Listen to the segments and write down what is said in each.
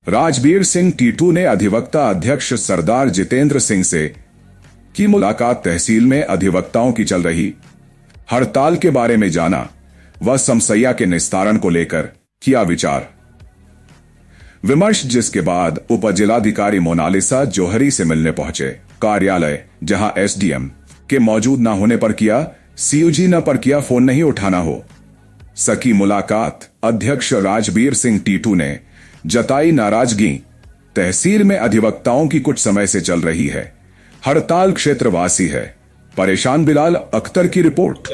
राजबीर सिंह टीटू ने अधिवक्ता अध्यक्ष सरदार जितेंद्र सिंह से की मुलाकात। तहसील में अधिवक्ताओं की चल रही हड़ताल के बारे में जाना व समस्या के निस्तारण को लेकर किया विचार विमर्श, जिसके बाद उपजिलाधिकारी मोनालिसा जौहरी से मिलने पहुंचे कार्यालय, जहां एसडीएम के मौजूद न होने पर किया सीयूजी न पर किया फोन नहीं उठाना हो सकी मुलाकात। अध्यक्ष राजबीर सिंह टीटू ने जताई नाराजगी। तहसील में अधिवक्ताओं की कुछ समय से चल रही है हड़ताल, क्षेत्रवासी है परेशान। बिलाल अख्तर की रिपोर्ट।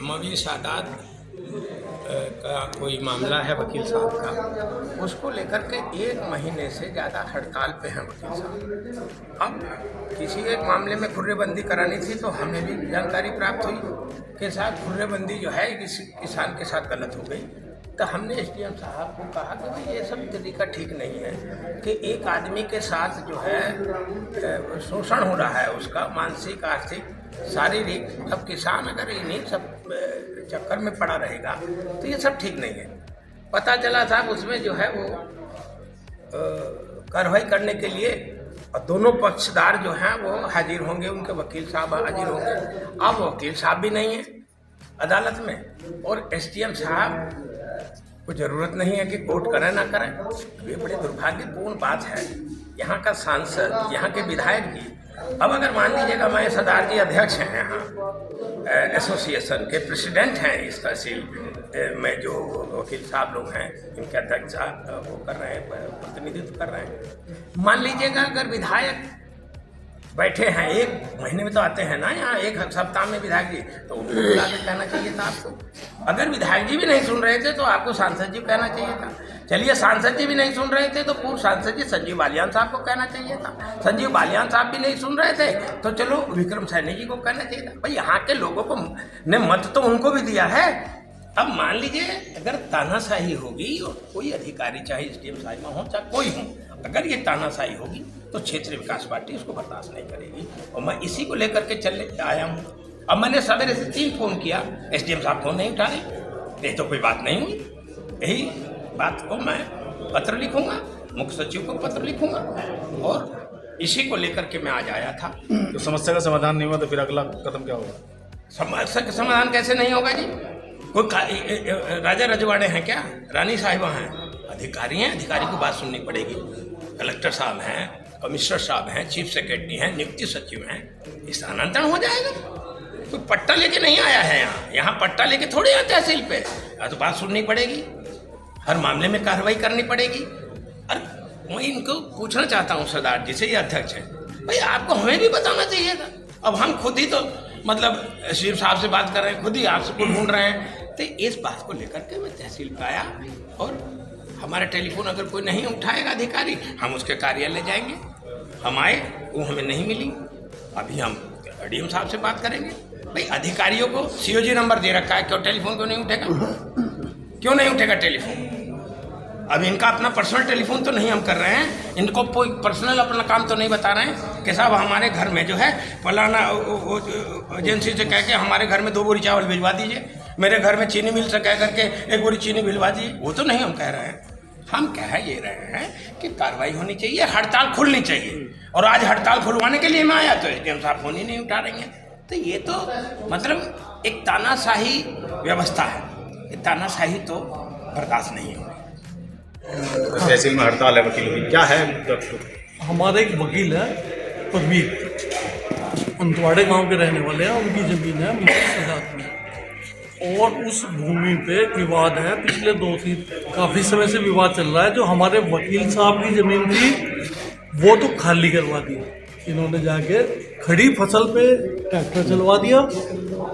मौलवी सादात का कोई मामला है वकील साहब का, उसको लेकर के 1 महीने से ज़्यादा हड़ताल पे हैं वकील साहब। अब किसी एक मामले में खुर्रेबंदी करानी थी तो हमें भी जानकारी प्राप्त हुई कि साहब खुर्रेबंदी जो है किसी किसान के साथ गलत हो गई। तो हमने एसडीएम साहब को कहा कि भाई ये सब तरीका ठीक नहीं है कि एक आदमी के साथ जो है शोषण हो रहा है, उसका मानसिक, आर्थिक, शारीरिक। अब किसान अगर इन्हीं सब चक्कर में पड़ा रहेगा तो ये सब ठीक नहीं है। पता चला साहब उसमें जो है वो कार्रवाई करने के लिए दोनों पक्षदार जो हैं वो हाजिर होंगे, उनके वकील साहब हाजिर होंगे। अब वकील साहब भी नहीं है अदालत में और एसडीएम साहब को ज़रूरत नहीं है कि कोर्ट करें ना करें। ये बड़ी दुर्भाग्यपूर्ण बात है। यहाँ का सांसद, यहाँ के विधायक जी, अब अगर मान लीजिएगा मैं सरदार जी अध्यक्ष हैं, यहाँ एसोसिएशन के प्रेसिडेंट हैं, इस तहसील में जो वकील साहब लोग हैं इनके अध्यक्ष साहब वो कर रहे हैं, प्रतिनिधित्व कर रहे हैं। मान लीजिएगा अगर विधायक बैठे हैं, 1 महीने में तो आते हैं ना यहाँ, 1 सप्ताह में विधायक जी, तो उनको बुला के कहना चाहिए था आपको। अगर विधायक जी भी नहीं सुन रहे थे तो आपको सांसद जी कहना चाहिए था। चलिए सांसद जी भी नहीं सुन रहे थे तो पूर्व सांसद जी संजीव बालियान साहब को कहना चाहिए था। संजीव बालियान साहब भी नहीं सुन रहे थे तो चलो विक्रम सैनी जी को कहना चाहिए था। भाई यहाँ के लोगों को ने मत तो उनको भी दिया है। अब मान लीजिए अगर तानाशाही होगी और कोई अधिकारी, चाहे एसडीएम साहिबा हो चाहे कोई हो, अगर ये तानाशाही होगी तो क्षेत्रीय विकास पार्टी उसको बर्दाश्त नहीं करेगी। और मैं इसी को लेकर के चलने आया हूँ। अब मैंने सवेरे से 3 फोन किया, एसडीएम साहब फोन नहीं उठा रहे, ये तो कोई बात नहीं हुई। यही बात को मैं पत्र लिखूंगा, मुख्य सचिव को पत्र लिखूंगा और इसी को लेकर के मैं आज आया था। तो समस्या का समाधान नहीं हुआ तो फिर अगला कदम क्या होगा? समस्या का समाधान कैसे नहीं होगा जी? कोई राजा रजवाड़े हैं क्या? रानी साहिबा हैं? अधिकारी हैं, अधिकारी को बात सुननी पड़ेगी। कलेक्टर साहब हैं, कमिश्नर साहब हैं, चीफ सेक्रेटरी हैं, नियुक्ति सचिव हैं, स्थानांतरण हो जाएगा। कोई पट्टा लेके नहीं आया है यहाँ पट्टा लेके थोड़ी आते तहसील पे। तो बात सुननी पड़ेगी, हर मामले में कार्रवाई करनी पड़ेगी। और मैं इनको पूछना चाहता हूँ सरदार जी से, ये अध्यक्ष है, भाई आपको हमें भी बताना चाहिए था। अब हम खुद ही तो मतलब शिव साहब से बात कर रहे हैं, खुद ही आपसे ढूंढ रहे हैं। तो इस बात को लेकर के मैं तहसील पे आया और हमारा टेलीफोन अगर कोई नहीं उठाएगा अधिकारी, हम उसके कार्यालय जाएंगे। हम आए, वो हमें नहीं मिली। अभी हम डीएम साहब से बात करेंगे। भाई अधिकारियों को सीओजी नंबर दे रखा है, क्यों टेलीफोन क्यों नहीं उठेगा? क्यों नहीं उठेगा टेलीफोन? अब इनका अपना पर्सनल टेलीफोन तो नहीं हम कर रहे हैं, इनको कोई पर्सनल अपना काम तो नहीं बता रहे हैं कि साहब हमारे घर में जो है फलाना एजेंसी से कह के हमारे घर में 2 बोरी चावल भिजवा दीजिए, मेरे घर में चीनी मिल से कह करके 1 बोरी चीनी भिजवा दीजिए। वो तो नहीं हम कह रहे हैं। हम कह ये रहे हैं कि कार्रवाई होनी चाहिए, हड़ताल खुलनी चाहिए। और आज हड़ताल खुलवाने के लिए मैं आया तो एसडीएम साहब फोन ही नहीं उठा रहे हैं। तो ये तो मतलब एक तानाशाही व्यवस्था है, ये तानाशाही तो बर्दाश्त नहीं होगी। तहसील में हड़ताल है वकीलों की, क्या है? हमारा एक वकील है परवीर, अंतवाड़े गांव के रहने वाले हैं। उनकी ज़मीन है सादात में और उस भूमि पे विवाद है। पिछले 2-3 काफ़ी समय से विवाद चल रहा है। जो हमारे वकील साहब की ज़मीन थी वो तो खाली करवा दी इन्होंने, जाके खड़ी फसल पे ट्रैक्टर चलवा दिया,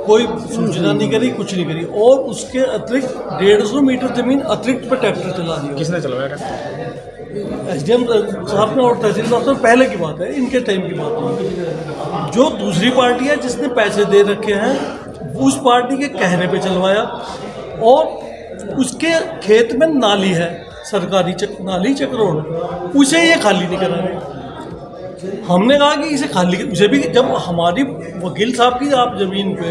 कोई सूचना नहीं करी, कुछ नहीं करी। और उसके अतिरिक्त 150 मीटर ज़मीन अतिरिक्त पे ट्रैक्टर चला दिया। किसने चलवाया ट्रैक्टर? एसडीएम साहब ने और तहसील साहब, पहले की बात है, इनके टाइम की बात है। जो दूसरी पार्टी है जिसने पैसे दे रखे हैं उस पार्टी के कहने पे चलवाया। और उसके खेत में नाली है, सरकारी नाली चक्रोड़, उसे ये खाली नहीं करा रहे। हमने कहा कि इसे खाली, उसे भी जब हमारी वकील साहब की आप ज़मीन पे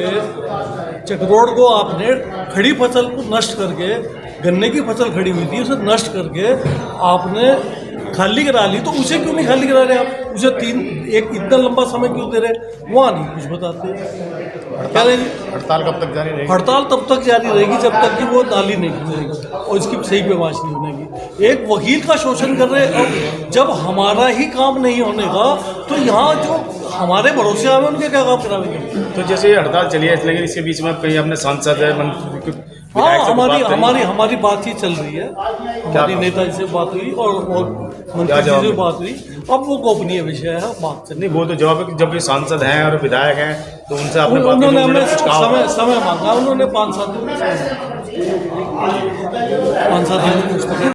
चक्रोड़ को आपने खड़ी फसल को नष्ट करके गन्ने की फसल खड़ी हुई थी उसे नष्ट करके आपने खाली करा ली, तो उसे क्यों नहीं खाली करा रहे आप? उसे एक इतना लंबा समय क्यों दे रहे? वहाँ नहीं कुछ बताते। क्या रहेगी हड़ताल कब तक जारी रहेगी? हड़ताल तब तक जारी रहेगी जब तक कि वो नाली नहीं खुलेगी और इसकी सही पैमाइश नहीं होनेगी। एक वकील का शोषण कर रहे हैं। अब जब हमारा ही काम नहीं होने का तो यहाँ जो हमारे भरोसे आवे उनके क्या काम कराएंगे? तो जैसे ये हड़ताल चली है, लेकिन इसके बीच में आप कहीं अपने सांसद है, मंत्री, हाँ, हमारी बात ही चल रही है। हमारी नेता जी से बात हुई और मंत्री जी से बात हुई। अब वो गोपनीय विषय है, बात चल नहीं, वो तो जवाब है कि जब ये सांसद हैं और विधायक हैं तो उनसे आपने बात की, उन्होंने तो हमें कुछ कहा होगा। समय मांगा, उन्होंने 5-7 दिन